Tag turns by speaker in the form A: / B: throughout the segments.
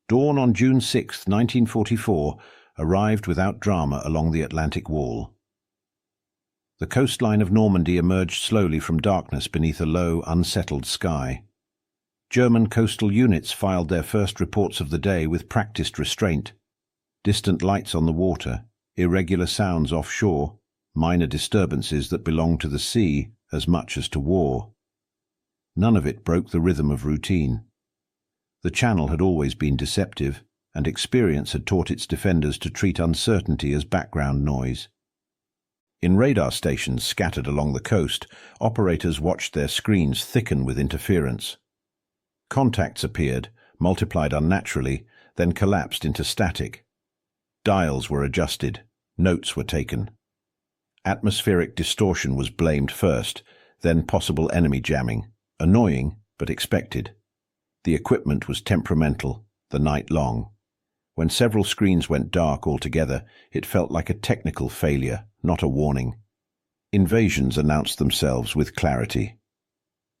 A: Dawn on June 6, 1944, arrived without drama along the Atlantic Wall. The coastline of Normandy emerged slowly from darkness beneath a low, unsettled sky. German coastal units filed their first reports of the day with practiced restraint. Distant lights on the water, irregular sounds offshore, minor disturbances that belonged to the sea as much as to war. None of it broke the rhythm of routine. The channel had always been deceptive, and experience had taught its defenders to treat uncertainty as background noise. In radar stations scattered along the coast, operators watched their screens thicken with interference. Contacts appeared, multiplied unnaturally, then collapsed into static. Dials were adjusted, notes were taken. Atmospheric distortion was blamed first, then possible enemy jamming, annoying but expected. The equipment was temperamental, the night long. When several screens went dark altogether, it felt like a technical failure, not a warning. Invasions announced themselves with clarity.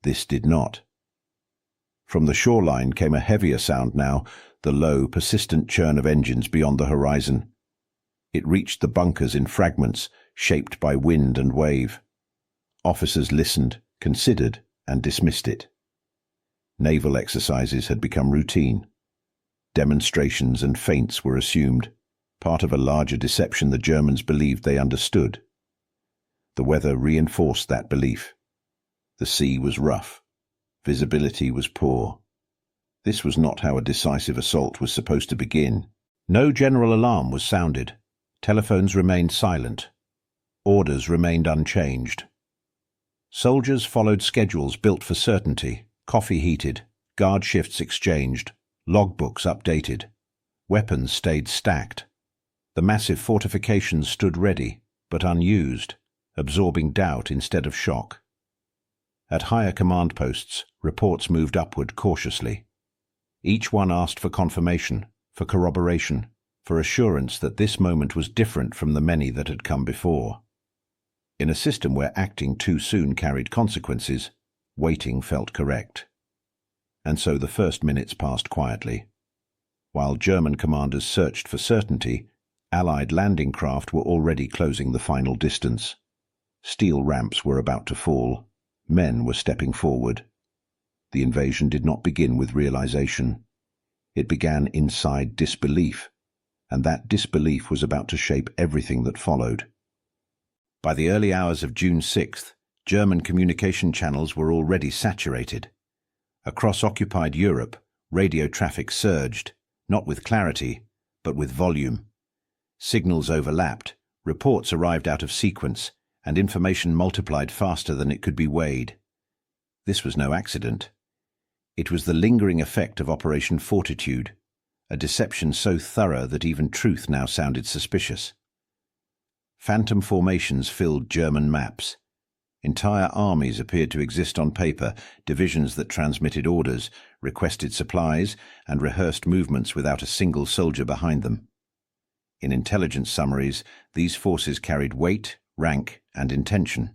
A: This did not. From the shoreline came a heavier sound now, the low, persistent churn of engines beyond the horizon. It reached the bunkers in fragments, shaped by wind and wave. Officers listened, considered, and dismissed it. Naval exercises had become routine. Demonstrations and feints were assumed, part of a larger deception the Germans believed they understood. The weather reinforced that belief. The sea was rough. Visibility was poor. This was not how a decisive assault was supposed to begin. No general alarm was sounded. Telephones remained silent. Orders remained unchanged. Soldiers followed schedules built for certainty, coffee heated, guard shifts exchanged, logbooks updated. Weapons stayed stacked. The massive fortifications stood ready, but unused, absorbing doubt instead of shock. At higher command posts, reports moved upward cautiously. Each one asked for confirmation, for corroboration, for assurance that this moment was different from the many that had come before. In a system where acting too soon carried consequences, waiting felt correct. And so the first minutes passed quietly. While German commanders searched for certainty, Allied landing craft were already closing the final distance. Steel ramps were about to fall. Men were stepping forward. The invasion did not begin with realization. It began inside disbelief, and that disbelief was about to shape everything that followed. By the early hours of June 6th, German communication channels were already saturated. Across occupied Europe, radio traffic surged, not with clarity, but with volume. Signals overlapped, reports arrived out of sequence, and information multiplied faster than it could be weighed. This was no accident. It was the lingering effect of Operation Fortitude, a deception so thorough that even truth now sounded suspicious. Phantom formations filled German maps. Entire armies appeared to exist on paper, divisions that transmitted orders, requested supplies, and rehearsed movements without a single soldier behind them. In intelligence summaries, these forces carried weight, rank, and intention.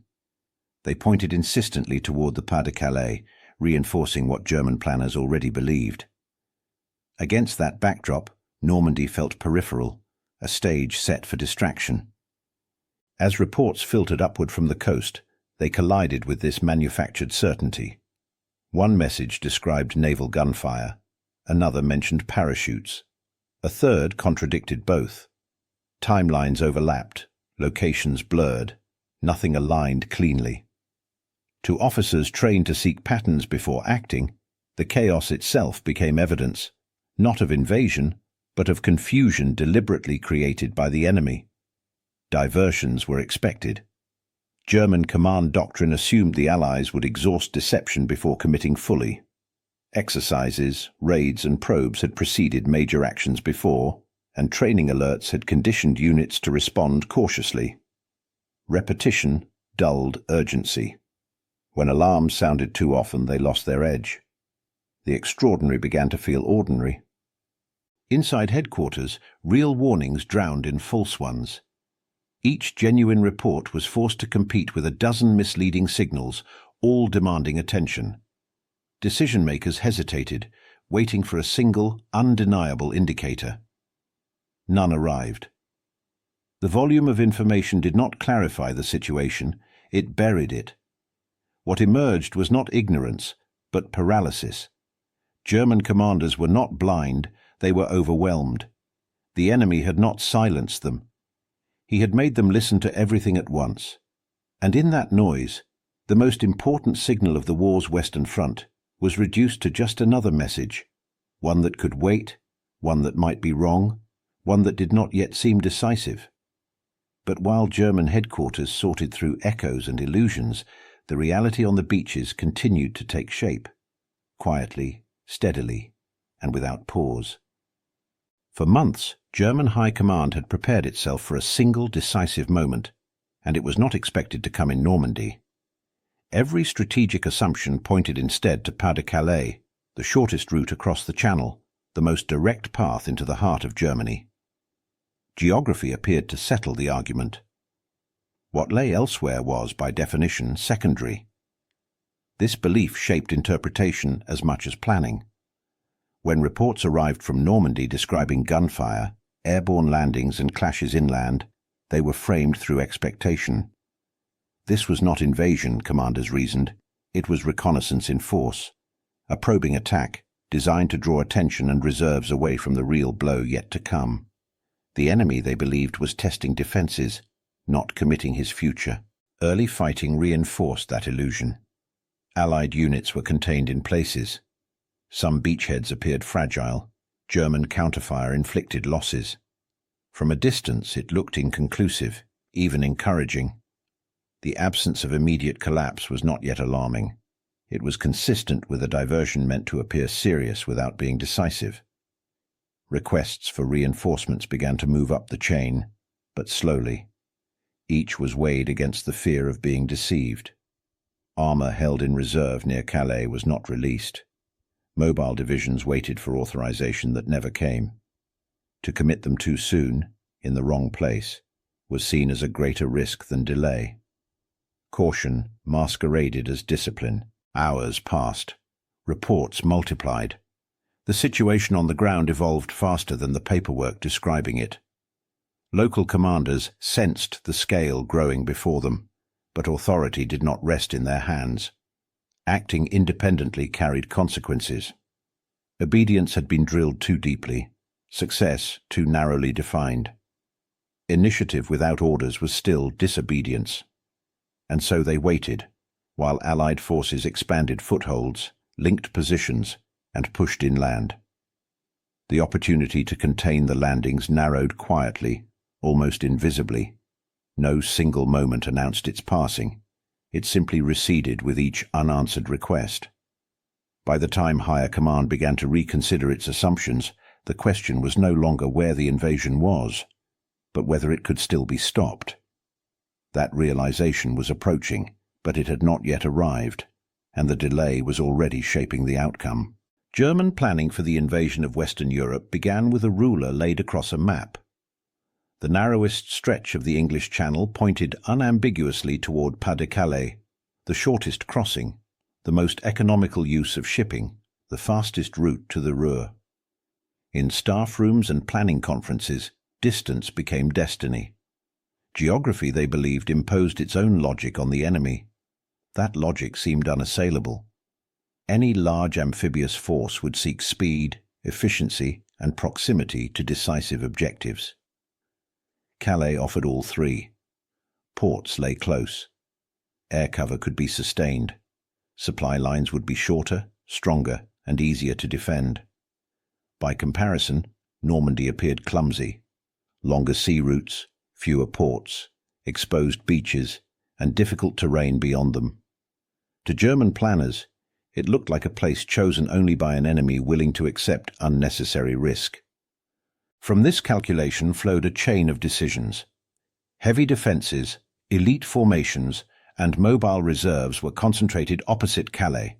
A: They pointed insistently toward the Pas-de-Calais, reinforcing what German planners already believed. Against that backdrop, Normandy felt peripheral, a stage set for distraction. As reports filtered upward from the coast, they collided with this manufactured certainty. One message described naval gunfire, another mentioned parachutes. A third contradicted both. Timelines overlapped, locations blurred, nothing aligned cleanly. To officers trained to seek patterns before acting, the chaos itself became evidence, not of invasion, but of confusion deliberately created by the enemy. Diversions were expected. German command doctrine assumed the Allies would exhaust deception before committing fully. Exercises, raids, and probes had preceded major actions before, and training alerts had conditioned units to respond cautiously. Repetition dulled urgency. When alarms sounded too often, they lost their edge. The extraordinary began to feel ordinary. Inside headquarters, real warnings drowned in false ones. Each genuine report was forced to compete with a dozen misleading signals, all demanding attention. Decision-makers hesitated, waiting for a single, undeniable indicator. None arrived. The volume of information did not clarify the situation, it buried it. What emerged was not ignorance, but paralysis. German commanders were not blind, they were overwhelmed. The enemy had not silenced them. He had made them listen to everything at once. And in that noise, the most important signal of the war's Western Front was reduced to just another message, one that could wait, one that might be wrong, one that did not yet seem decisive. But while German headquarters sorted through echoes and illusions, the reality on the beaches continued to take shape, quietly, steadily, and without pause. For months, German High Command had prepared itself for a single decisive moment, and it was not expected to come in Normandy. Every strategic assumption pointed instead to Pas-de-Calais, the shortest route across the Channel, the most direct path into the heart of Germany. Geography appeared to settle the argument. What lay elsewhere was, by definition, secondary. This belief shaped interpretation as much as planning. When reports arrived from Normandy describing gunfire, airborne landings and clashes inland, they were framed through expectation. This was not invasion, commanders reasoned. It was reconnaissance in force, a probing attack designed to draw attention and reserves away from the real blow yet to come. The enemy, they believed, was testing defenses, not committing his future. Early fighting reinforced that illusion. Allied units were contained in places. Some beachheads appeared fragile. German counterfire inflicted losses. From a distance it looked inconclusive, even encouraging. The absence of immediate collapse was not yet alarming. It was consistent with a diversion meant to appear serious without being decisive. Requests for reinforcements began to move up the chain, but slowly. Each was weighed against the fear of being deceived. Armor held in reserve near Calais was not released. Mobile divisions waited for authorization that never came. To commit them too soon, in the wrong place, was seen as a greater risk than delay. Caution masqueraded as discipline. Hours passed. Reports multiplied. The situation on the ground evolved faster than the paperwork describing it. Local commanders sensed the scale growing before them, but authority did not rest in their hands. Acting independently carried consequences. Obedience had been drilled too deeply, success too narrowly defined. Initiative without orders was still disobedience. And so they waited, while Allied forces expanded footholds, linked positions, and pushed inland. The opportunity to contain the landings narrowed quietly, almost invisibly. No single moment announced its passing. It simply receded with each unanswered request. By the time higher command began to reconsider its assumptions, the question was no longer where the invasion was, but whether it could still be stopped. That realization was approaching, but it had not yet arrived, and the delay was already shaping the outcome. German planning for the invasion of Western Europe began with a ruler laid across a map. The narrowest stretch of the English Channel pointed unambiguously toward Pas-de-Calais, the shortest crossing, the most economical use of shipping, the fastest route to the Ruhr. In staff rooms and planning conferences, distance became destiny. Geography, they believed, imposed its own logic on the enemy. That logic seemed unassailable. Any large amphibious force would seek speed, efficiency, and proximity to decisive objectives. Calais offered all three. Ports lay close. Air cover could be sustained. Supply lines would be shorter, stronger, and easier to defend. By comparison, Normandy appeared clumsy. Longer sea routes, fewer ports, exposed beaches, and difficult terrain beyond them. To German planners, it looked like a place chosen only by an enemy willing to accept unnecessary risk. From this calculation flowed a chain of decisions. Heavy defences, elite formations, and mobile reserves were concentrated opposite Calais.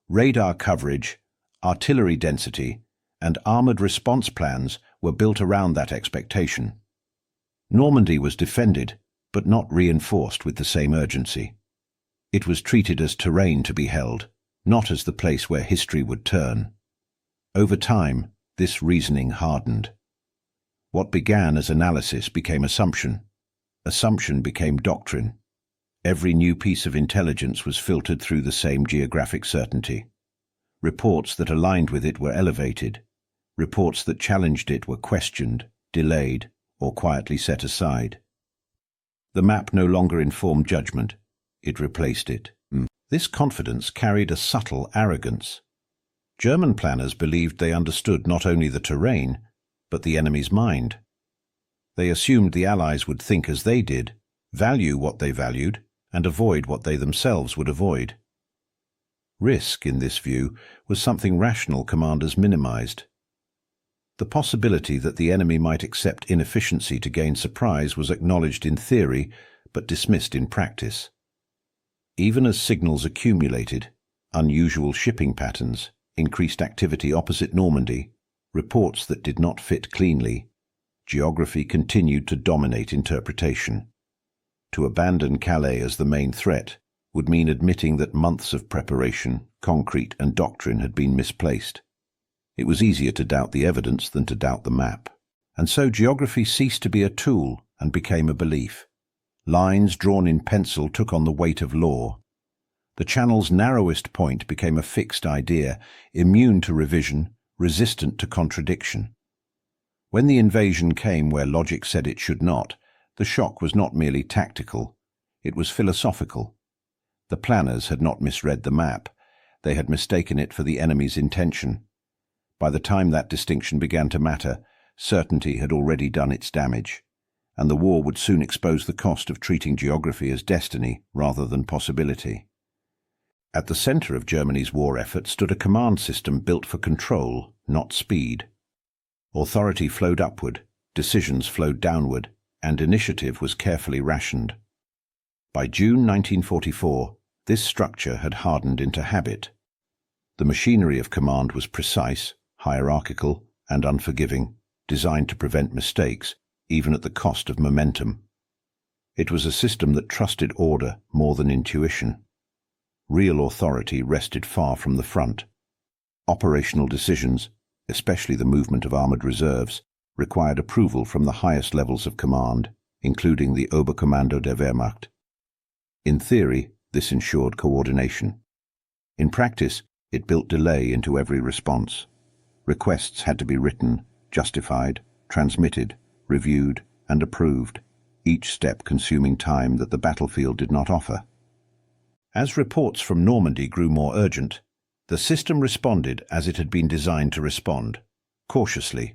A: Radar coverage, artillery density, and armoured response plans were built around that expectation. Normandy was defended, but not reinforced with the same urgency. It was treated as terrain to be held, not as the place where history would turn. Over time, this reasoning hardened. What began as analysis became assumption. Assumption became doctrine. Every new piece of intelligence was filtered through the same geographic certainty. Reports that aligned with it were elevated. Reports that challenged it were questioned, delayed, or quietly set aside. The map no longer informed judgment. It replaced it. This confidence carried a subtle arrogance. German planners believed they understood not only the terrain, but the enemy's mind. They assumed the Allies would think as they did, value what they valued, and avoid what they themselves would avoid. Risk, in this view, was something rational commanders minimized. The possibility that the enemy might accept inefficiency to gain surprise was acknowledged in theory, but dismissed in practice. Even as signals accumulated, unusual shipping patterns, increased activity opposite Normandy, reports that did not fit cleanly, geography continued to dominate interpretation. To abandon Calais as the main threat would mean admitting that months of preparation, concrete and doctrine had been misplaced. It was easier to doubt the evidence than to doubt the map. And so geography ceased to be a tool and became a belief. Lines drawn in pencil took on the weight of law. The Channel's narrowest point became a fixed idea, immune to revision, resistant to contradiction. When the invasion came where logic said it should not, the shock was not merely tactical, it was philosophical. The planners had not misread the map, they had mistaken it for the enemy's intention. By the time that distinction began to matter, certainty had already done its damage, and the war would soon expose the cost of treating geography as destiny rather than possibility. At the center of Germany's war effort stood a command system built for control, not speed. Authority flowed upward, decisions flowed downward, and initiative was carefully rationed. By June 1944, this structure had hardened into habit. The machinery of command was precise, hierarchical, and unforgiving, designed to prevent mistakes, even at the cost of momentum. It was a system that trusted order more than intuition. Real authority rested far from the front. Operational decisions, especially the movement of armored reserves, required approval from the highest levels of command, including the Oberkommando der Wehrmacht. In theory, this ensured coordination. In practice, it built delay into every response. Requests had to be written, justified, transmitted, reviewed, and approved, each step consuming time that the battlefield did not offer. As reports from Normandy grew more urgent, the system responded as it had been designed to respond, cautiously.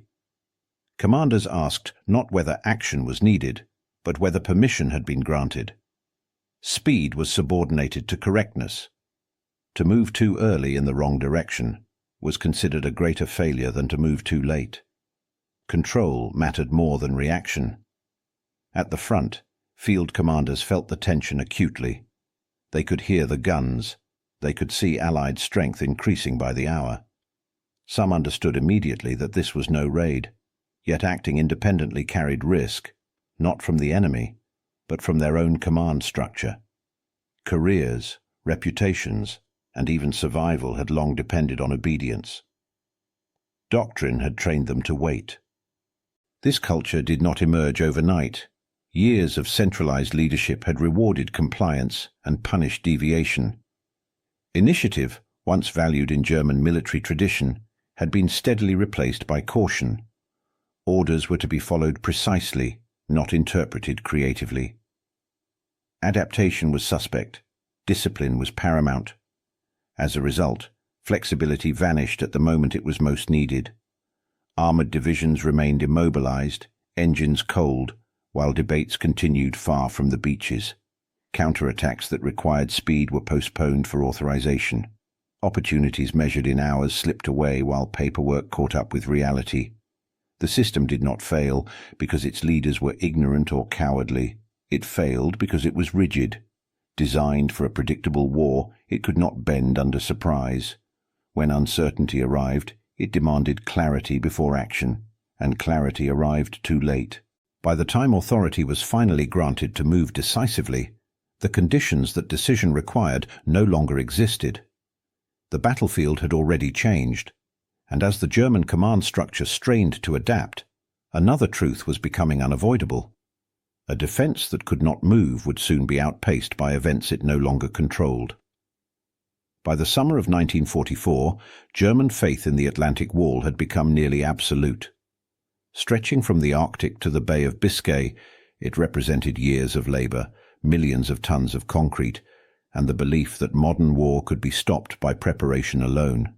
A: Commanders asked not whether action was needed, but whether permission had been granted. Speed was subordinated to correctness. To move too early in the wrong direction was considered a greater failure than to move too late. Control mattered more than reaction. At the front, field commanders felt the tension acutely. They could hear the guns. They could see Allied strength increasing by the hour. Some understood immediately that this was no raid, yet acting independently carried risk, not from the enemy, but from their own command structure. Careers, reputations, and even survival had long depended on obedience. Doctrine had trained them to wait. This culture did not emerge overnight. Years of centralized leadership had rewarded compliance and punished deviation. Initiative, once valued in German military tradition, had been steadily replaced by caution. Orders were to be followed precisely, not interpreted creatively. Adaptation was suspect. Discipline was paramount. As a result, flexibility vanished at the moment it was most needed. Armored divisions remained immobilized, engines cold, while debates continued far from the beaches. Counterattacks that required speed were postponed for authorization. Opportunities measured in hours slipped away while paperwork caught up with reality. The system did not fail because its leaders were ignorant or cowardly. It failed because it was rigid. Designed for a predictable war, it could not bend under surprise. When uncertainty arrived, it demanded clarity before action, and clarity arrived too late. By the time authority was finally granted to move decisively, the conditions that decision required no longer existed. The battlefield had already changed, And as the German command structure strained to adapt, another truth was becoming unavoidable. A defense that could not move would soon be outpaced by events it no longer controlled. By the summer of 1944, German faith in the Atlantic Wall had become nearly absolute. Stretching from the Arctic to the Bay of Biscay, it represented years of labor, millions of tons of concrete, and the belief that modern war could be stopped by preparation alone.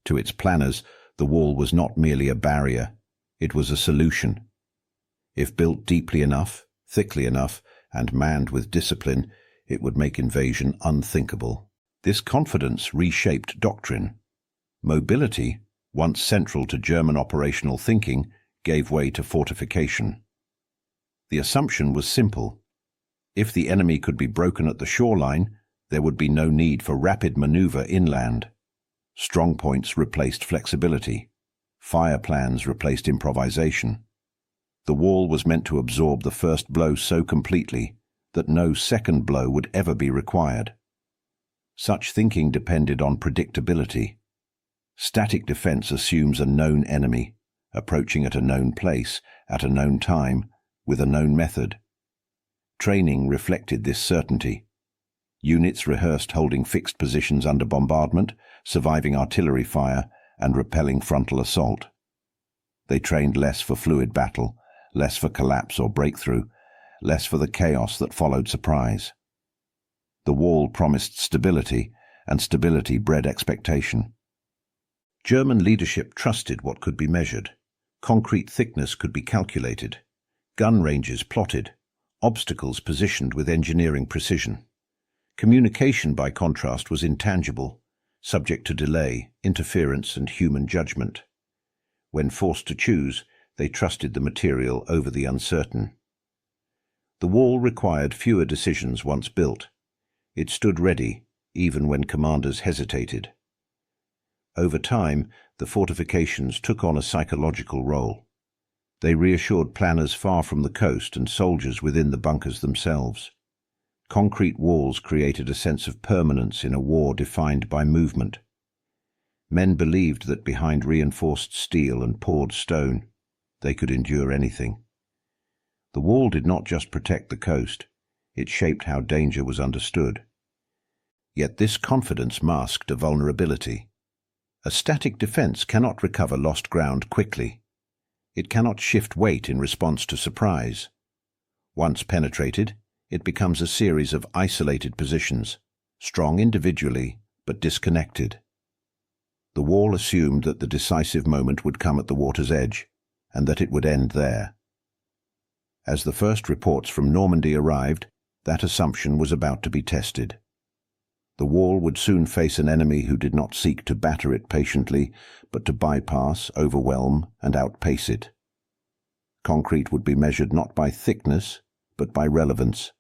A: To its planners, the wall was not merely a barrier, it was a solution. If built deeply enough, thickly enough, and manned with discipline, it would make invasion unthinkable. This confidence reshaped doctrine. Mobility, once central to German operational thinking, gave way to fortification. The assumption was simple. If the enemy could be broken at the shoreline, there would be no need for rapid maneuver inland. Strong points replaced flexibility. Fire plans replaced improvisation. The wall was meant to absorb the first blow so completely that no second blow would ever be required. Such thinking depended on predictability. Static defense assumes a known enemy, approaching at a known place, at a known time, with a known method. Training reflected this certainty. Units rehearsed holding fixed positions under bombardment, surviving artillery fire, and repelling frontal assault. They trained less for fluid battle, less for collapse or breakthrough, less for the chaos that followed surprise. The wall promised stability, and stability bred expectation. German leadership trusted what could be measured. Concrete thickness could be calculated, gun ranges plotted, obstacles positioned with engineering precision. Communication, by contrast, was intangible, subject to delay, interference, and human judgment. When forced to choose, they trusted the material over the uncertain. The wall required fewer decisions once built. It stood ready, even when commanders hesitated. Over time, the fortifications took on a psychological role. They reassured planners far from the coast and soldiers within the bunkers themselves. Concrete walls created a sense of permanence in a war defined by movement. Men believed that behind reinforced steel and poured stone, they could endure anything. The wall did not just protect the coast, it shaped how danger was understood. Yet this confidence masked a vulnerability. A static defense cannot recover lost ground quickly. It cannot shift weight in response to surprise. Once penetrated, it becomes a series of isolated positions, strong individually but disconnected. The wall assumed that the decisive moment would come at the water's edge, and that it would end there. As the first reports from Normandy arrived, that assumption was about to be tested. The wall would soon face an enemy who did not seek to batter it patiently, but to bypass, overwhelm, and outpace it. Concrete would be measured not by thickness, but by relevance.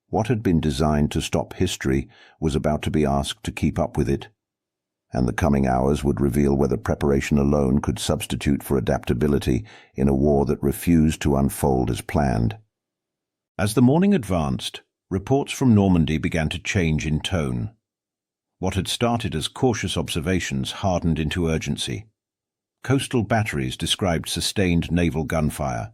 A: What had been designed to stop history was about to be asked to keep up with it, and the coming hours would reveal whether preparation alone could substitute for adaptability in a war that refused to unfold as planned. As the morning advanced, reports from Normandy began to change in tone. What had started as cautious observations hardened into urgency. Coastal batteries described sustained naval gunfire.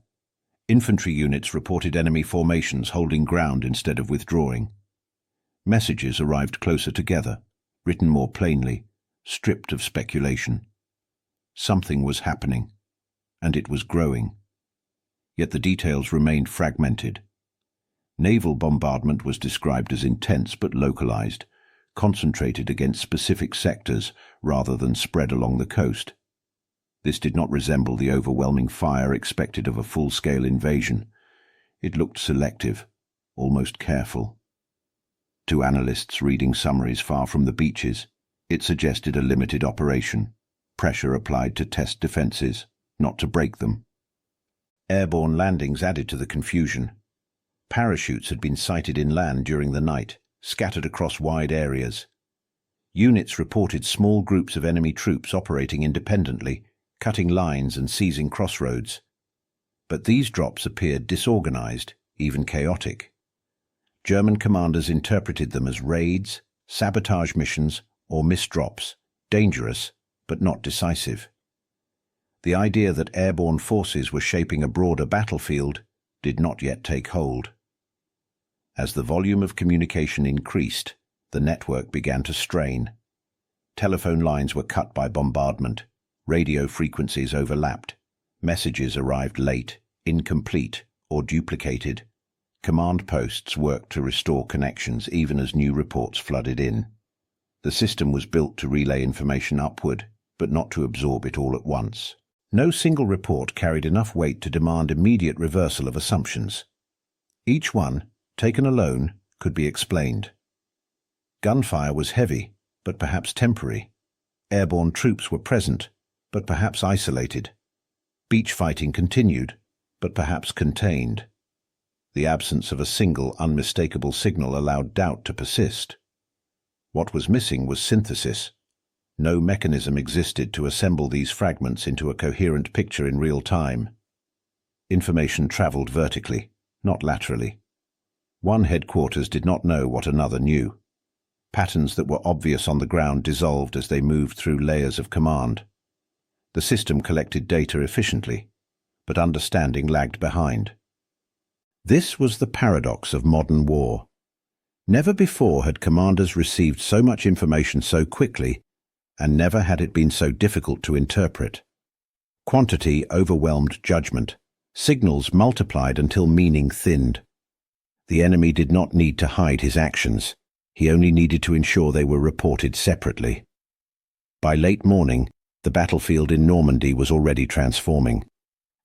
A: Infantry units reported enemy formations holding ground instead of withdrawing. Messages arrived closer together, written more plainly, stripped of speculation. Something was happening, and it was growing. Yet the details remained fragmented. Naval bombardment was described as intense but localized, concentrated against specific sectors rather than spread along the coast. This did not resemble the overwhelming fire expected of a full-scale invasion. It looked selective, almost careful. To analysts reading summaries far from the beaches, it suggested a limited operation, pressure applied to test defenses, not to break them. Airborne landings added to the confusion. Parachutes had been sighted inland during the night, scattered across wide areas. Units reported small groups of enemy troops operating independently, cutting lines and seizing crossroads. But these drops appeared disorganized, even chaotic. German commanders interpreted them as raids, sabotage missions, or misdrops, dangerous but not decisive. The idea that airborne forces were shaping a broader battlefield did not yet take hold. As the volume of communication increased, the network began to strain. Telephone lines were cut by bombardment, radio frequencies overlapped, messages arrived late, incomplete, or duplicated. Command posts worked to restore connections even as new reports flooded in. The system was built to relay information upward, but not to absorb it all at once. No single report carried enough weight to demand immediate reversal of assumptions. Each one, taken alone, could be explained. Gunfire was heavy, but perhaps temporary. Airborne troops were present, but perhaps isolated. Beach fighting continued, but perhaps contained. The absence of a single unmistakable signal allowed doubt to persist. What was missing was synthesis. No mechanism existed to assemble these fragments into a coherent picture in real time. Information traveled vertically, not laterally. One headquarters did not know what another knew. Patterns that were obvious on the ground dissolved as they moved through layers of command. The system collected data efficiently, but understanding lagged behind. This was the paradox of modern war. Never before had commanders received so much information so quickly, and never had it been so difficult to interpret. Quantity overwhelmed judgment. Signals multiplied until meaning thinned. The enemy did not need to hide his actions. He only needed to ensure they were reported separately. By late morning, the battlefield in Normandy was already transforming.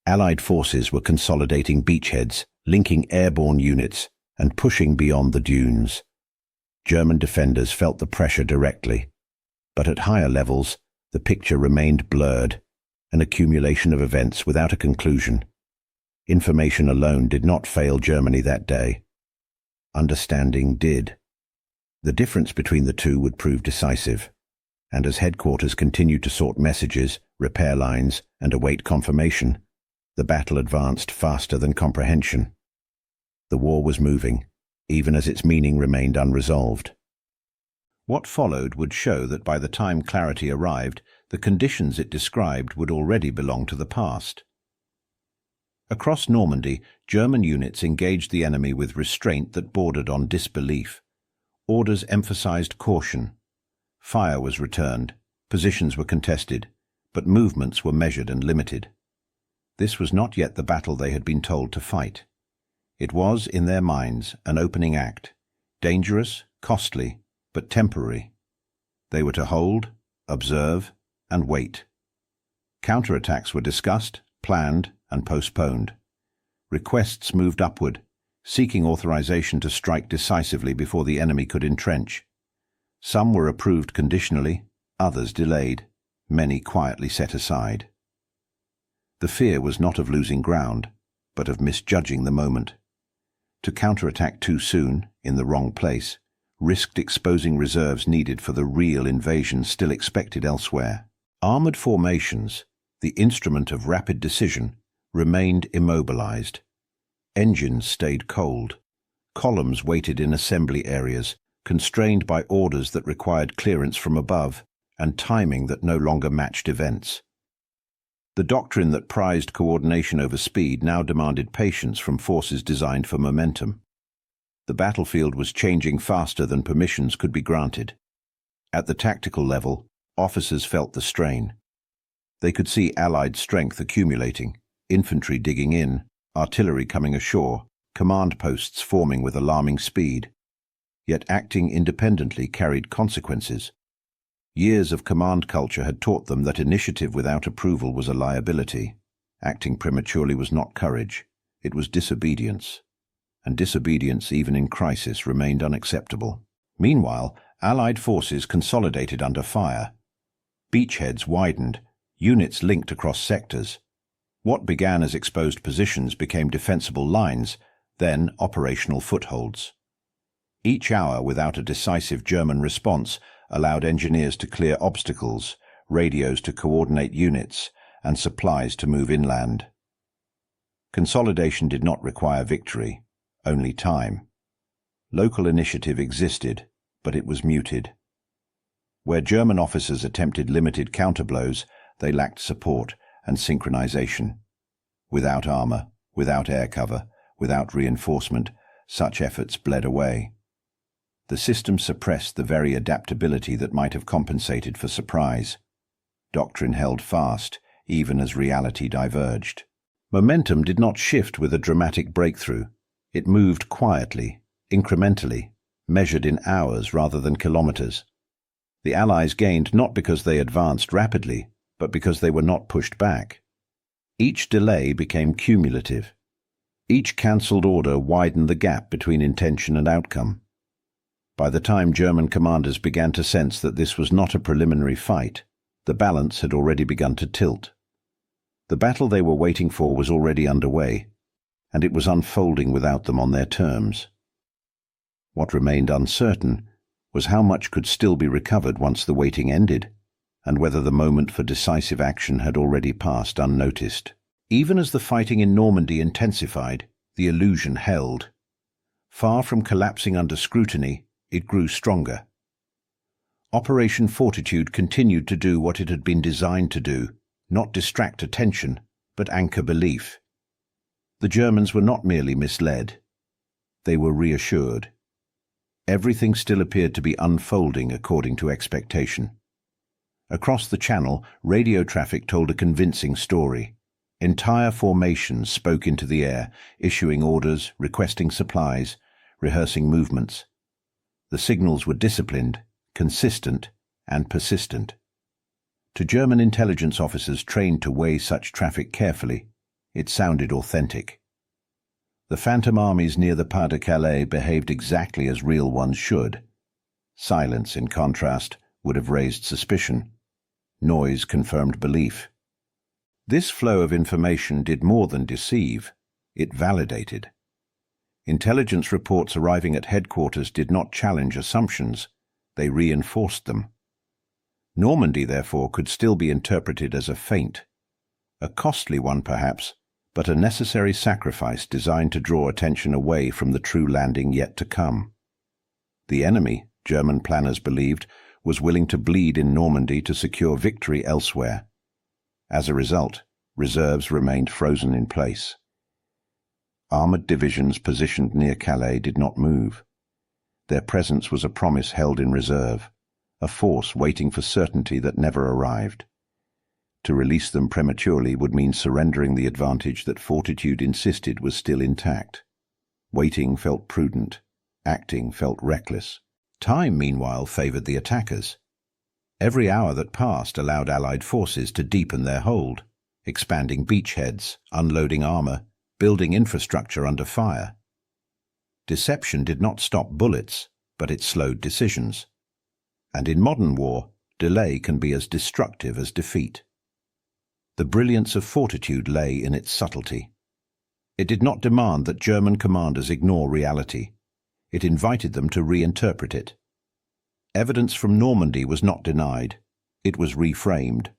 A: Allied forces were consolidating beachheads, linking airborne units, and pushing beyond the dunes. German defenders felt the pressure directly. But at higher levels, the picture remained blurred, an accumulation of events without a conclusion. Information alone did not fail Germany that day. Understanding did. The difference between the two would prove decisive, and as headquarters continued to sort messages, repair lines, and await confirmation, the battle advanced faster than comprehension. The war was moving, even as its meaning remained unresolved. What followed would show that by the time clarity arrived, the conditions it described would already belong to the past. Across Normandy, German units engaged the enemy with restraint that bordered on disbelief. Orders emphasized caution. Fire was returned, positions were contested, but movements were measured and limited. This was not yet the battle they had been told to fight. It was, in their minds, an opening act, dangerous, costly, but temporary. They were to hold, observe, and wait. Counterattacks were discussed, planned, and postponed. Requests moved upward, seeking authorization to strike decisively before the enemy could entrench. Some were approved conditionally, others delayed, many quietly set aside. The fear was not of losing ground, but of misjudging the moment. To counterattack too soon, in the wrong place, risked exposing reserves needed for the real invasion still expected elsewhere. Armored formations, the instrument of rapid decision, remained immobilized. Engines stayed cold. Columns waited in assembly areas, constrained by orders that required clearance from above and timing that no longer matched events. The doctrine that prized coordination over speed now demanded patience from forces designed for momentum. The battlefield was changing faster than permissions could be granted. At the tactical level, officers felt the strain. They could see Allied strength accumulating, infantry digging in, artillery coming ashore, command posts forming with alarming speed. Yet acting independently carried consequences. Years of command culture had taught them that initiative without approval was a liability. Acting prematurely was not courage, it was disobedience. And disobedience, even in crisis, remained unacceptable. Meanwhile, Allied forces consolidated under fire. Beachheads widened, units linked across sectors. What began as exposed positions became defensible lines, then operational footholds. Each hour without a decisive German response allowed engineers to clear obstacles, radios to coordinate units, and supplies to move inland. Consolidation did not require victory, only time. Local initiative existed, but it was muted. Where German officers attempted limited counterblows, they lacked support and synchronization. Without armor, without air cover, without reinforcement, such efforts bled away. The system suppressed the very adaptability that might have compensated for surprise. Doctrine held fast, even as reality diverged. Momentum did not shift with a dramatic breakthrough. It moved quietly, incrementally, measured in hours rather than kilometers. The Allies gained not because they advanced rapidly, but because they were not pushed back. Each delay became cumulative. Each cancelled order widened the gap between intention and outcome. By the time German commanders began to sense that this was not a preliminary fight, the balance had already begun to tilt. The battle they were waiting for was already underway, and it was unfolding without them on their terms. What remained uncertain was how much could still be recovered once the waiting ended, and whether the moment for decisive action had already passed unnoticed. Even as the fighting in Normandy intensified, the illusion held. Far from collapsing under scrutiny, it grew stronger. Operation Fortitude continued to do what it had been designed to do, not distract attention, but anchor belief. The Germans were not merely misled. They were reassured. Everything still appeared to be unfolding according to expectation. Across the Channel, radio traffic told a convincing story. Entire formations spoke into the air, issuing orders, requesting supplies, rehearsing movements. The signals were disciplined, consistent, and persistent. To German intelligence officers trained to weigh such traffic carefully, it sounded authentic. The phantom armies near the Pas-de-Calais behaved exactly as real ones should. Silence, in contrast, would have raised suspicion. Noise confirmed belief. This flow of information did more than deceive. It validated. Intelligence reports arriving at headquarters did not challenge assumptions. They reinforced them. Normandy, therefore, could still be interpreted as a feint. A costly one, perhaps, but a necessary sacrifice designed to draw attention away from the true landing yet to come. The enemy, German planners believed, was willing to bleed in Normandy to secure victory elsewhere. As a result, reserves remained frozen in place. Armoured divisions positioned near Calais did not move. Their presence was a promise held in reserve, a force waiting for certainty that never arrived. To release them prematurely would mean surrendering the advantage that Fortitude insisted was still intact. Waiting felt prudent. Acting felt reckless. Time, meanwhile, favoured the attackers. Every hour that passed allowed Allied forces to deepen their hold, expanding beachheads, unloading armour, building infrastructure under fire. Deception did not stop bullets, but it slowed decisions. And in modern war, delay can be as destructive as defeat. The brilliance of Fortitude lay in its subtlety. It did not demand that German commanders ignore reality. It invited them to reinterpret it. Evidence from Normandy was not denied. It was reframed.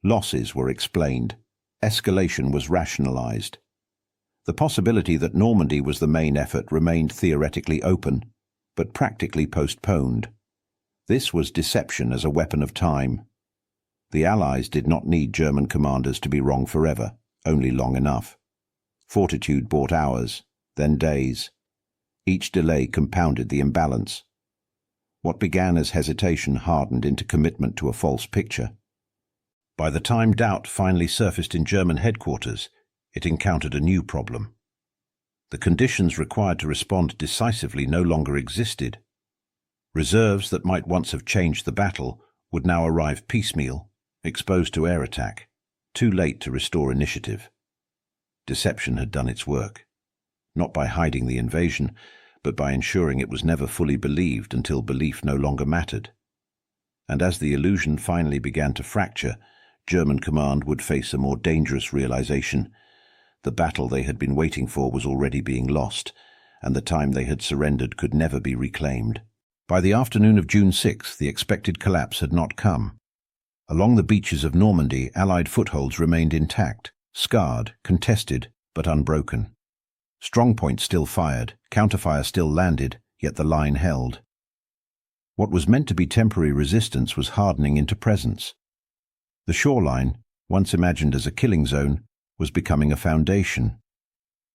A: Losses were explained. Escalation was rationalized. The possibility that Normandy was the main effort remained theoretically open, but practically postponed. This was deception as a weapon of time. The Allies did not need German commanders to be wrong forever, only long enough. Fortitude bought hours, then days. Each delay compounded the imbalance. What began as hesitation hardened into commitment to a false picture. By the time doubt finally surfaced in German headquarters, it encountered a new problem. The conditions required to respond decisively no longer existed. Reserves that might once have changed the battle would now arrive piecemeal, exposed to air attack, too late to restore initiative. Deception had done its work, not by hiding the invasion, but by ensuring it was never fully believed until belief no longer mattered. And as the illusion finally began to fracture, German command would face a more dangerous realization. The battle they had been waiting for was already being lost, and the time they had surrendered could never be reclaimed. By the afternoon of June 6, the expected collapse had not come. Along the beaches of Normandy, Allied footholds remained intact, scarred, contested, but unbroken. Strongpoints still fired, counterfire still landed, yet the line held. What was meant to be temporary resistance was hardening into presence. The shoreline, once imagined as a killing zone, was becoming a foundation.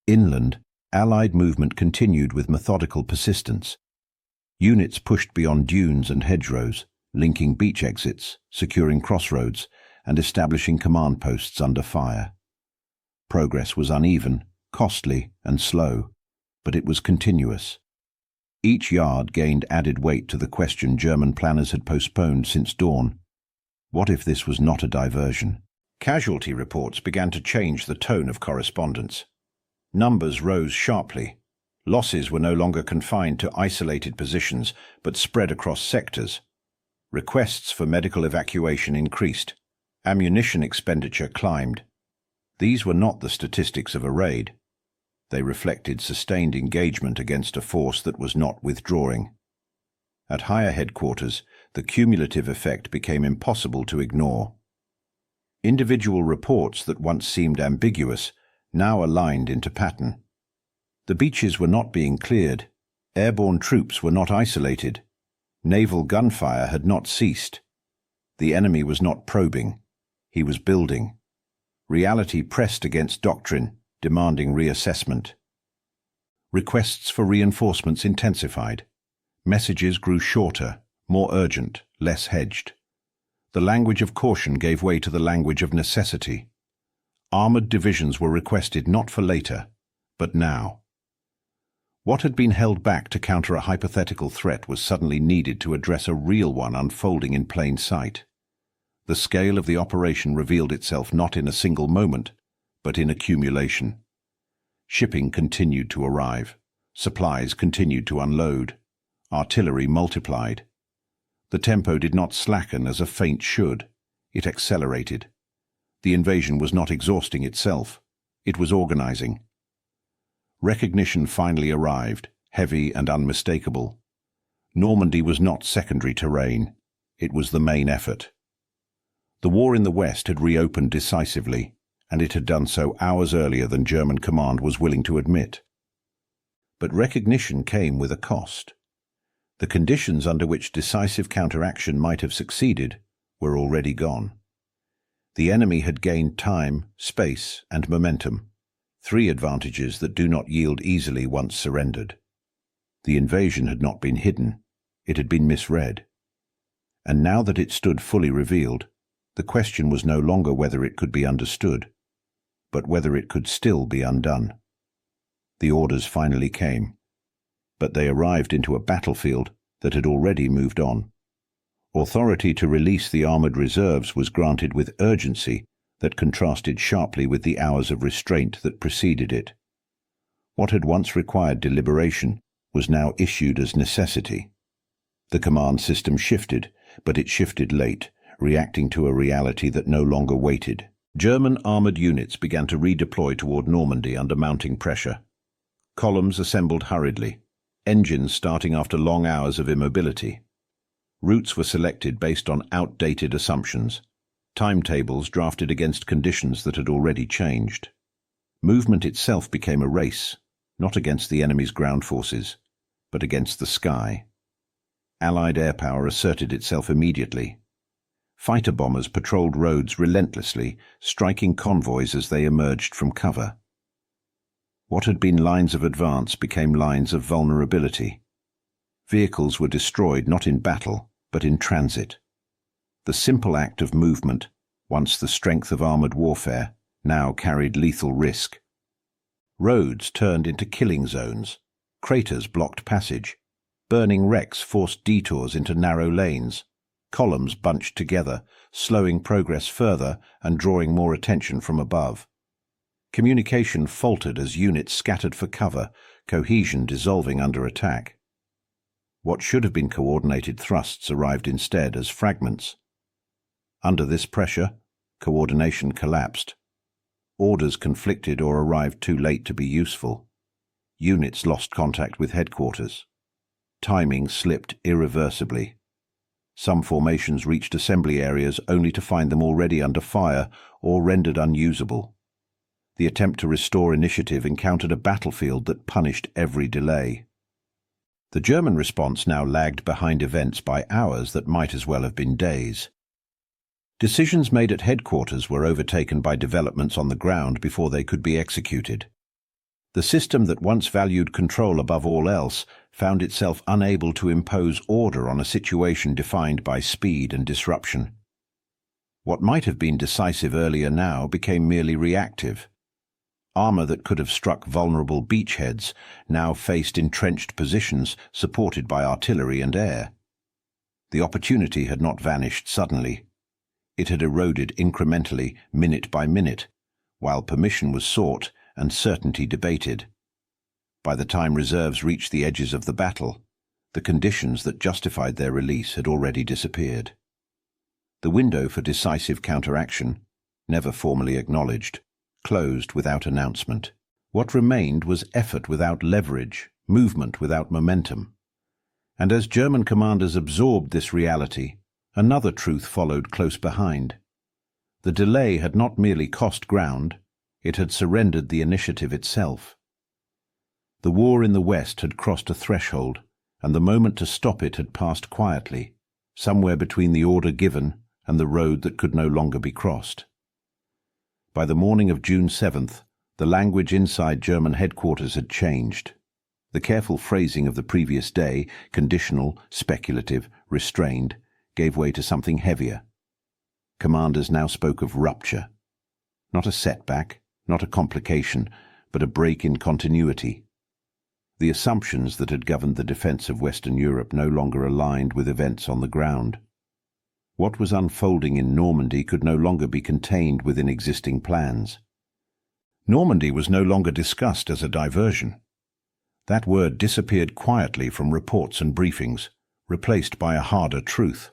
A: Inland, Allied movement continued with methodical persistence. Units pushed beyond dunes and hedgerows, linking beach exits, securing crossroads, and establishing command posts under fire. Progress was uneven, costly, and slow, but it was continuous. Each yard gained added weight to the question German planners had postponed since dawn. What if this was not a diversion? Casualty reports began to change the tone of correspondence. Numbers rose sharply. Losses were no longer confined to isolated positions, but spread across sectors. Requests for medical evacuation increased. Ammunition expenditure climbed. These were not the statistics of a raid. They reflected sustained engagement against a force that was not withdrawing. At higher headquarters, the cumulative effect became impossible to ignore. Individual reports that once seemed ambiguous now aligned into pattern. The beaches were not being cleared. Airborne troops were not isolated. Naval gunfire had not ceased. The enemy was not probing. He was building. Reality pressed against doctrine, demanding reassessment. Requests for reinforcements intensified. Messages grew shorter, more urgent, less hedged. The language of caution gave way to the language of necessity. Armored divisions were requested not for later, but now. What had been held back to counter a hypothetical threat was suddenly needed to address a real one unfolding in plain sight. The scale of the operation revealed itself not in a single moment, but in accumulation. Shipping continued to arrive. Supplies continued to unload. Artillery multiplied. The tempo did not slacken as a feint should. It accelerated. The invasion was not exhausting itself. It was organizing. Recognition finally arrived, heavy and unmistakable. Normandy was not secondary terrain. It was the main effort. The war in the West had reopened decisively, and it had done so hours earlier than German command was willing to admit. But recognition came with a cost. The conditions under which decisive counteraction might have succeeded were already gone. The enemy had gained time, space, and momentum, three advantages that do not yield easily once surrendered. The invasion had not been hidden, it had been misread. And now that it stood fully revealed, the question was no longer whether it could be understood, but whether it could still be undone. The orders finally came, but they arrived into a battlefield that had already moved on. Authority to release the armored reserves was granted with urgency that contrasted sharply with the hours of restraint that preceded it. What had once required deliberation was now issued as necessity. The command system shifted, but it shifted late, reacting to a reality that no longer waited. German armored units began to redeploy toward Normandy under mounting pressure. Columns assembled hurriedly, engines starting after long hours of immobility. Routes were selected based on outdated assumptions, timetables drafted against conditions that had already changed. Movement itself became a race, not against the enemy's ground forces, but against the sky. Allied air power asserted itself immediately. Fighter bombers patrolled roads relentlessly, striking convoys as they emerged from cover. What had been lines of advance became lines of vulnerability. Vehicles were destroyed not in battle, but in transit. The simple act of movement, once the strength of armored warfare, now carried lethal risk. Roads turned into killing zones. Craters blocked passage. Burning wrecks forced detours into narrow lanes. Columns bunched together, slowing progress further and drawing more attention from above. Communication faltered as units scattered for cover, cohesion dissolving under attack. What should have been coordinated thrusts arrived instead as fragments. Under this pressure, coordination collapsed. Orders conflicted or arrived too late to be useful. Units lost contact with headquarters. Timing slipped irreversibly. Some formations reached assembly areas only to find them already under fire or rendered unusable. The attempt to restore initiative encountered a battlefield that punished every delay. The German response now lagged behind events by hours that might as well have been days. Decisions made at headquarters were overtaken by developments on the ground before they could be executed. The system that once valued control above all else found itself unable to impose order on a situation defined by speed and disruption. What might have been decisive earlier now became merely reactive. Armor that could have struck vulnerable beachheads now faced entrenched positions supported by artillery and air. The opportunity had not vanished suddenly. It had eroded incrementally, minute by minute, while permission was sought and certainty debated. By the time reserves reached the edges of the battle, the conditions that justified their release had already disappeared. The window for decisive counteraction, never formally acknowledged, closed without announcement. What remained was effort without leverage, movement without momentum. And as German commanders absorbed this reality, another truth followed close behind. The delay had not merely cost ground, it had surrendered the initiative itself. The war in the West had crossed a threshold, and the moment to stop it had passed quietly, somewhere between the order given and the road that could no longer be crossed. By the morning of June 7th, the language inside German headquarters had changed. The careful phrasing of the previous day, conditional, speculative, restrained, gave way to something heavier. Commanders now spoke of rupture. Not a setback, not a complication, but a break in continuity. The assumptions that had governed the defense of Western Europe no longer aligned with events on the ground. What was unfolding in Normandy could no longer be contained within existing plans. Normandy was no longer discussed as a diversion. That word disappeared quietly from reports and briefings, replaced by a harder truth.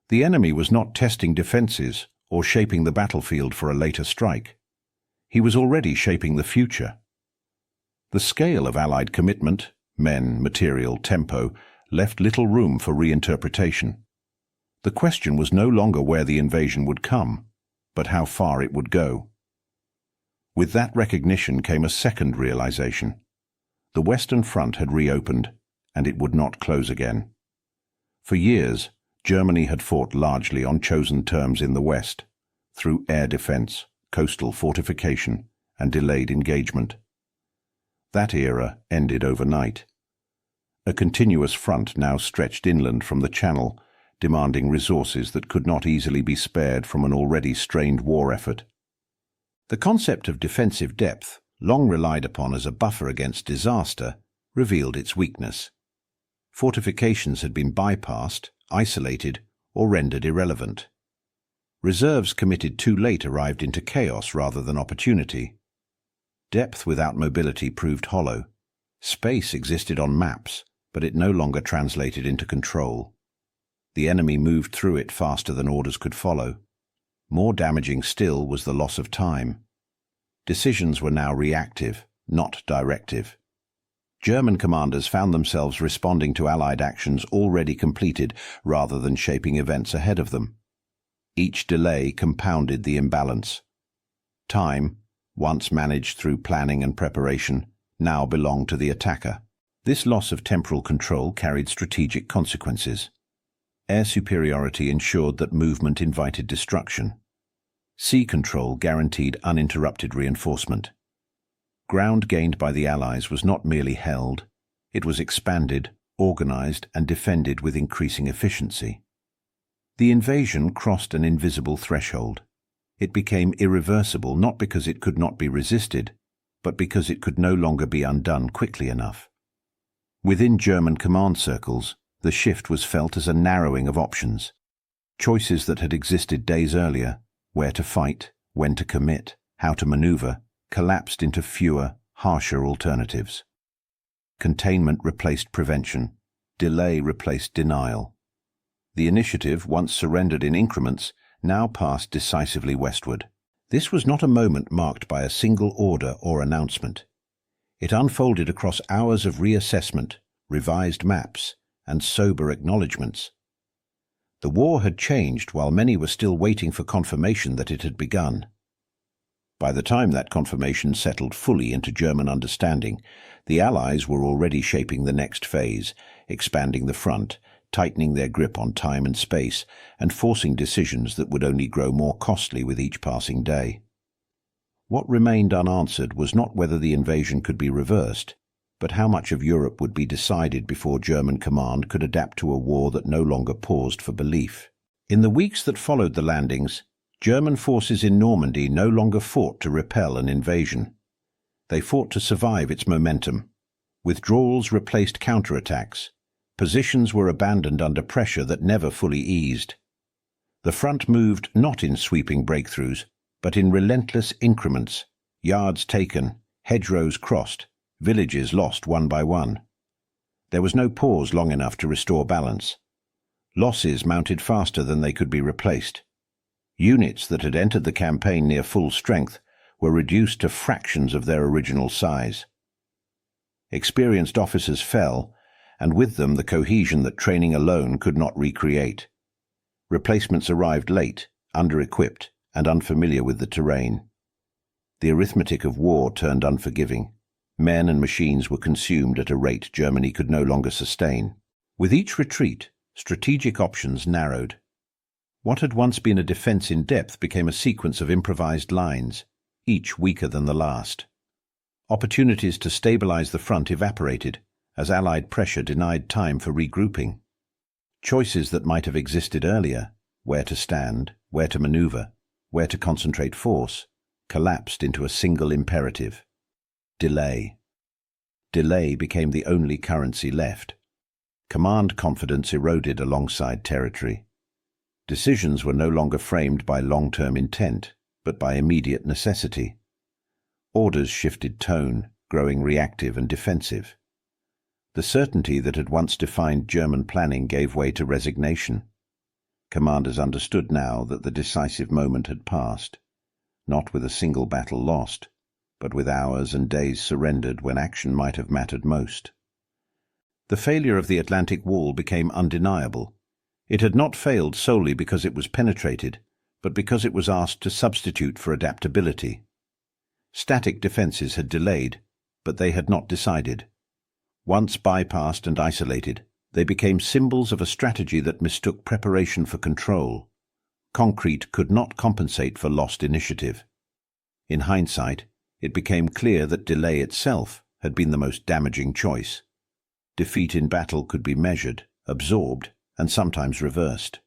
A: The enemy was not testing defenses or shaping the battlefield for a later strike. He was already shaping the future. The scale of Allied commitment, men, material, tempo, left little room for reinterpretation. The question was no longer where the invasion would come, but how far it would go. With that recognition came a second realization. The Western Front had reopened, and it would not close again. For years, Germany had fought largely on chosen terms in the West, through air defense, coastal fortification, and delayed engagement. That era ended overnight. A continuous front now stretched inland from the Channel, demanding resources that could not easily be spared from an already strained war effort. The concept of defensive depth, long relied upon as a buffer against disaster, revealed its weakness. Fortifications had been bypassed, isolated, or rendered irrelevant. Reserves committed too late arrived into chaos rather than opportunity. Depth without mobility proved hollow. Space existed on maps, but it no longer translated into control. The enemy moved through it faster than orders could follow. More damaging still was the loss of time. Decisions were now reactive, not directive. German commanders found themselves responding to Allied actions already completed rather than shaping events ahead of them. Each delay compounded the imbalance. Time, once managed through planning and preparation, now belonged to the attacker. This loss of temporal control carried strategic consequences. Air superiority ensured that movement invited destruction. Sea control guaranteed uninterrupted reinforcement. Ground gained by the Allies was not merely held, it was expanded, organized, and defended with increasing efficiency. The invasion crossed an invisible threshold. It became irreversible not because it could not be resisted, but because it could no longer be undone quickly enough. Within German command circles, the shift was felt as a narrowing of options. Choices that had existed days earlier, where to fight, when to commit, how to maneuver, collapsed into fewer, harsher alternatives. Containment replaced prevention. Delay replaced denial. The initiative, once surrendered in increments, now passed decisively westward. This was not a moment marked by a single order or announcement. It unfolded across hours of reassessment, revised maps, and sober acknowledgements. The war had changed while many were still waiting for confirmation that it had begun. By the time that confirmation settled fully into German understanding, the Allies were already shaping the next phase, expanding the front, tightening their grip on time and space, and forcing decisions that would only grow more costly with each passing day. What remained unanswered was not whether the invasion could be reversed, but how much of Europe would be decided before German command could adapt to a war that no longer paused for belief. In the weeks that followed the landings, German forces in Normandy no longer fought to repel an invasion. They fought to survive its momentum. Withdrawals replaced counterattacks. Positions were abandoned under pressure that never fully eased. The front moved not in sweeping breakthroughs, but in relentless increments, yards taken, hedgerows crossed, villages lost one by one. There was no pause long enough to restore balance. Losses mounted faster than they could be replaced. Units that had entered the campaign near full strength were reduced to fractions of their original size. Experienced officers fell, and with them the cohesion that training alone could not recreate. Replacements arrived late, under-equipped, and unfamiliar with the terrain. The arithmetic of war turned unforgiving. Men and machines were consumed at a rate Germany could no longer sustain. With each retreat, strategic options narrowed. What had once been a defense in depth became a sequence of improvised lines, each weaker than the last. Opportunities to stabilize the front evaporated, as Allied pressure denied time for regrouping. Choices that might have existed earlier, where to stand, where to maneuver, where to concentrate force, collapsed into a single imperative: delay. Delay became the only currency left. Command confidence eroded alongside territory. Decisions were no longer framed by long-term intent, but by immediate necessity. Orders shifted tone, growing reactive and defensive. The certainty that had once defined German planning gave way to resignation. Commanders understood now that the decisive moment had passed, not with a single battle lost, but with hours and days surrendered when action might have mattered most. The failure of the Atlantic Wall became undeniable. It had not failed solely because it was penetrated, but because it was asked to substitute for adaptability. Static defenses had delayed, but they had not decided. Once bypassed and isolated, they became symbols of a strategy that mistook preparation for control. Concrete could not compensate for lost initiative. In hindsight, it became clear that delay itself had been the most damaging choice. Defeat in battle could be measured, absorbed, and sometimes reversed.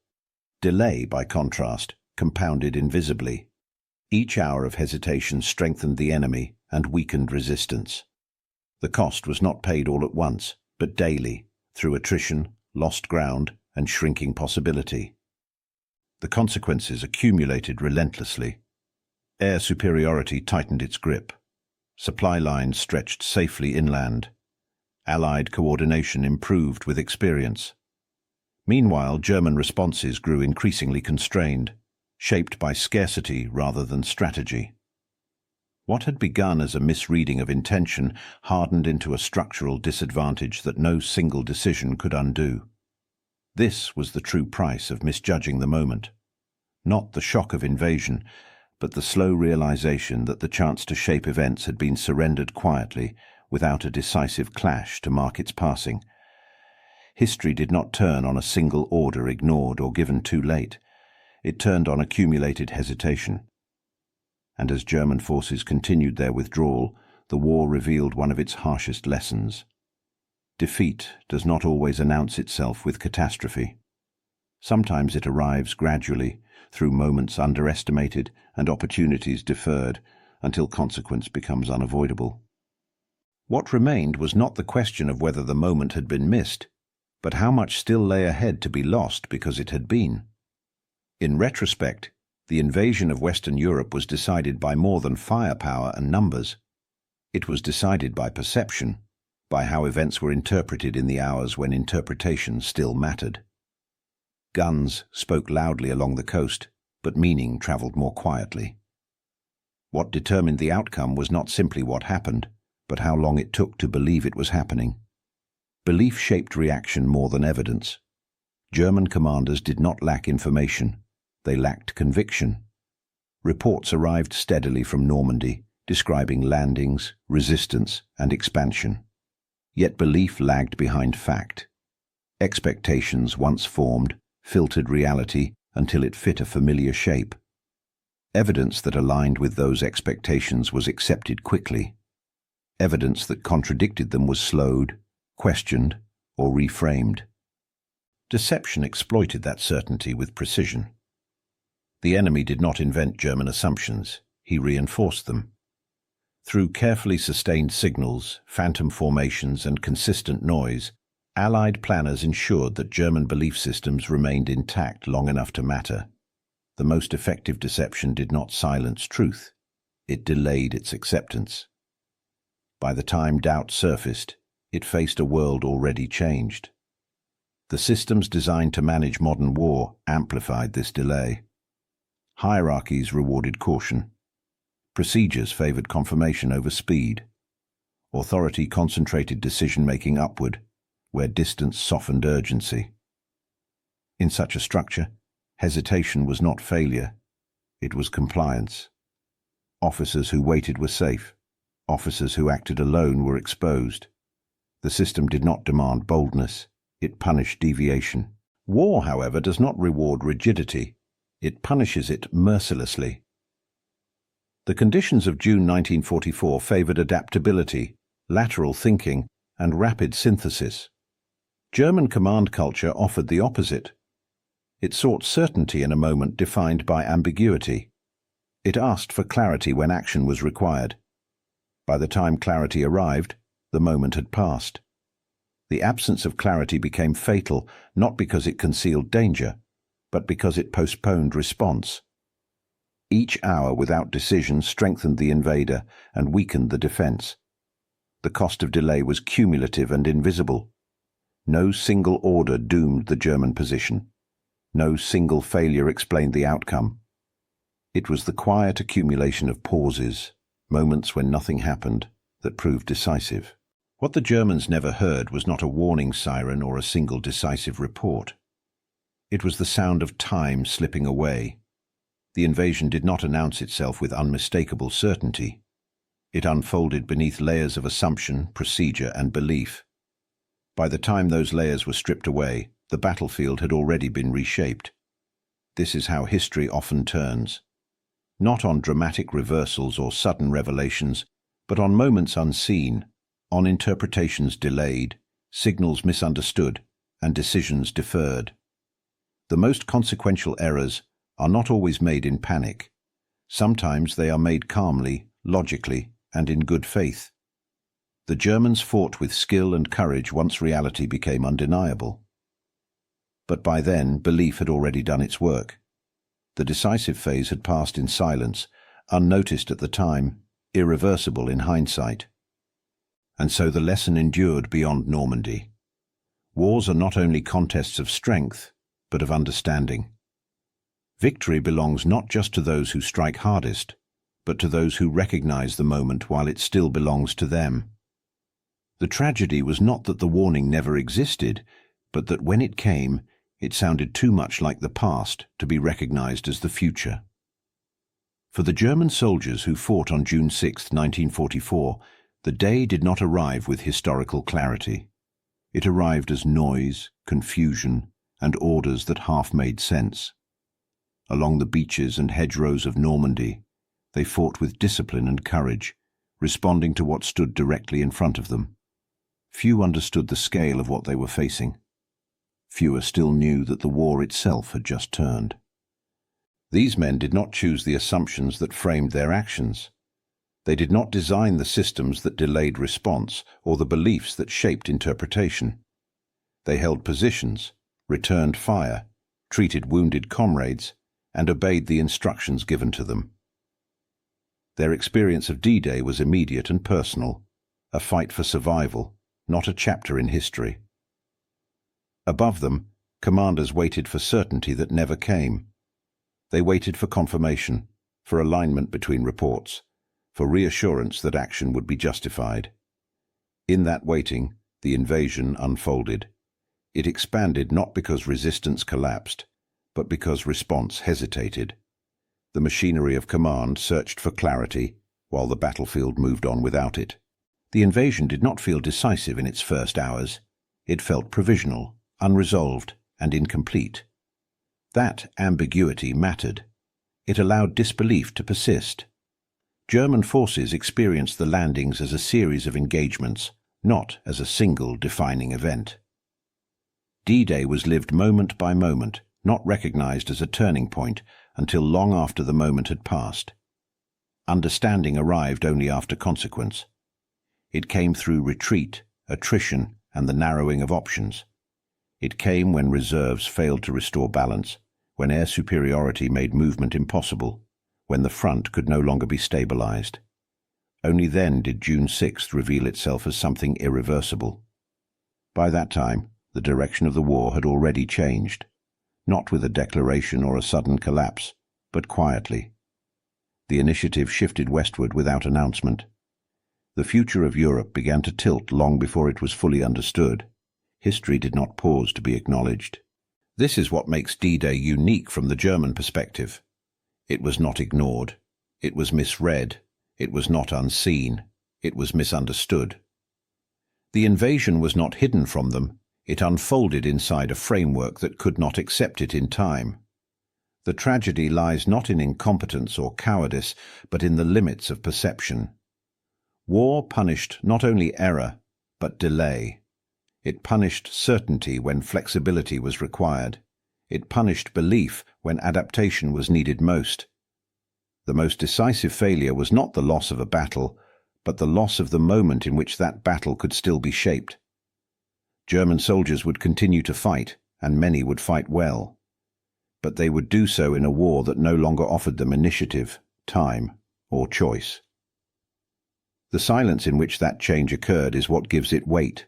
A: Delay, by contrast, compounded invisibly. Each hour of hesitation strengthened the enemy and weakened resistance. The cost was not paid all at once, but daily, through attrition, lost ground, and shrinking possibility. The consequences accumulated relentlessly. Air superiority tightened its grip. Supply lines stretched safely inland. Allied coordination improved with experience. Meanwhile, German responses grew increasingly constrained, shaped by scarcity rather than strategy. What had begun as a misreading of intention hardened into a structural disadvantage that no single decision could undo. This was the true price of misjudging the moment. Not the shock of invasion, but the slow realization that the chance to shape events had been surrendered quietly, without a decisive clash to mark its passing. History did not turn on a single order ignored or given too late. It turned on accumulated hesitation. And as German forces continued their withdrawal, the war revealed one of its harshest lessons. Defeat does not always announce itself with catastrophe. Sometimes it arrives gradually, through moments underestimated and opportunities deferred, until consequence becomes unavoidable. What remained was not the question of whether the moment had been missed, but how much still lay ahead to be lost because it had been. In retrospect, the invasion of Western Europe was decided by more than firepower and numbers. It was decided by perception, by how events were interpreted in the hours when interpretation still mattered. Guns spoke loudly along the coast, but meaning travelled more quietly. What determined the outcome was not simply what happened, but how long it took to believe it was happening. Belief shaped reaction more than evidence. German commanders did not lack information. They lacked conviction. Reports arrived steadily from Normandy, describing landings, resistance, and expansion. Yet belief lagged behind fact. Expectations, once formed, filtered reality until it fit a familiar shape. Evidence that aligned with those expectations was accepted quickly. Evidence that contradicted them was slowed, questioned, or reframed. Deception exploited that certainty with precision. The enemy did not invent German assumptions, he reinforced them. Through carefully sustained signals, phantom formations, and consistent noise, Allied planners ensured that German belief systems remained intact long enough to matter. The most effective deception did not silence truth, it delayed its acceptance. By the time doubt surfaced, it faced a world already changed. The systems designed to manage modern war amplified this delay. Hierarchies rewarded caution. Procedures favored confirmation over speed. Authority concentrated decision-making upward, where distance softened urgency. In such a structure, hesitation was not failure, it was compliance. Officers who waited were safe. Officers who acted alone were exposed. The system did not demand boldness, it punished deviation. War, however, does not reward rigidity. It punishes it mercilessly. The conditions of June 1944 favored adaptability, lateral thinking, and rapid synthesis. German command culture offered the opposite. It sought certainty in a moment defined by ambiguity. It asked for clarity when action was required. By the time clarity arrived, the moment had passed. The absence of clarity became fatal, not because it concealed danger, but because it postponed response. Each hour without decision strengthened the invader and weakened the defense. The cost of delay was cumulative and invisible. No single order doomed the German position. No single failure explained the outcome. It was the quiet accumulation of pauses, moments when nothing happened, that proved decisive. What the Germans never heard was not a warning siren or a single decisive report. It was the sound of time slipping away. The invasion did not announce itself with unmistakable certainty. It unfolded beneath layers of assumption, procedure, and belief. By the time those layers were stripped away, the battlefield had already been reshaped. This is how history often turns. Not on dramatic reversals or sudden revelations, but on moments unseen, on interpretations delayed, signals misunderstood, and decisions deferred. The most consequential errors are not always made in panic. Sometimes they are made calmly, logically, and in good faith. The Germans fought with skill and courage once reality became undeniable. But by then, belief had already done its work. The decisive phase had passed in silence, unnoticed at the time, irreversible in hindsight. And so the lesson endured beyond Normandy. Wars are not only contests of strength, but of understanding. Victory belongs not just to those who strike hardest, but to those who recognize the moment while it still belongs to them. The tragedy was not that the warning never existed, but that when it came, it sounded too much like the past to be recognized as the future. For the German soldiers who fought on June 6, 1944, the day did not arrive with historical clarity. It arrived as noise, confusion, and orders that half made sense. Along the beaches and hedgerows of Normandy, they fought with discipline and courage, responding to what stood directly in front of them. Few understood the scale of what they were facing. Fewer still knew that the war itself had just turned. These men did not choose the assumptions that framed their actions. They did not design the systems that delayed response or the beliefs that shaped interpretation. They held positions, returned fire, treated wounded comrades, and obeyed the instructions given to them. Their experience of D-Day was immediate and personal, a fight for survival, not a chapter in history. Above them, commanders waited for certainty that never came. They waited for confirmation, for alignment between reports, for reassurance that action would be justified. In that waiting, the invasion unfolded. It expanded not because resistance collapsed, but because response hesitated. The machinery of command searched for clarity, while the battlefield moved on without it. The invasion did not feel decisive in its first hours. It felt provisional, unresolved, and incomplete. That ambiguity mattered. It allowed disbelief to persist. German forces experienced the landings as a series of engagements, not as a single defining event. D-Day was lived moment by moment, not recognized as a turning point until long after the moment had passed. Understanding arrived only after consequence. It came through retreat, attrition, and the narrowing of options. It came when reserves failed to restore balance, when air superiority made movement impossible, when the front could no longer be stabilized. Only then did June 6th reveal itself as something irreversible. By that time, the direction of the war had already changed, not with a declaration or a sudden collapse, but quietly. The initiative shifted westward without announcement. The future of Europe began to tilt long before it was fully understood. History did not pause to be acknowledged. This is what makes D-Day unique from the German perspective. It was not ignored. It was misread. It was not unseen. It was misunderstood. The invasion was not hidden from them. It unfolded inside a framework that could not accept it in time. The tragedy lies not in incompetence or cowardice, but in the limits of perception. War punished not only error, but delay. It punished certainty when flexibility was required. It punished belief when adaptation was needed most. The most decisive failure was not the loss of a battle, but the loss of the moment in which that battle could still be shaped. German soldiers would continue to fight, and many would fight well. But they would do so in a war that no longer offered them initiative, time, or choice. The silence in which that change occurred is what gives it weight.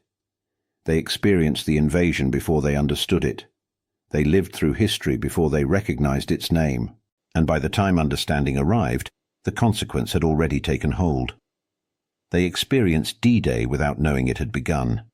A: They experienced the invasion before they understood it. They lived through history before they recognized its name, and by the time understanding arrived, the consequence had already taken hold. They experienced D-Day without knowing it had begun.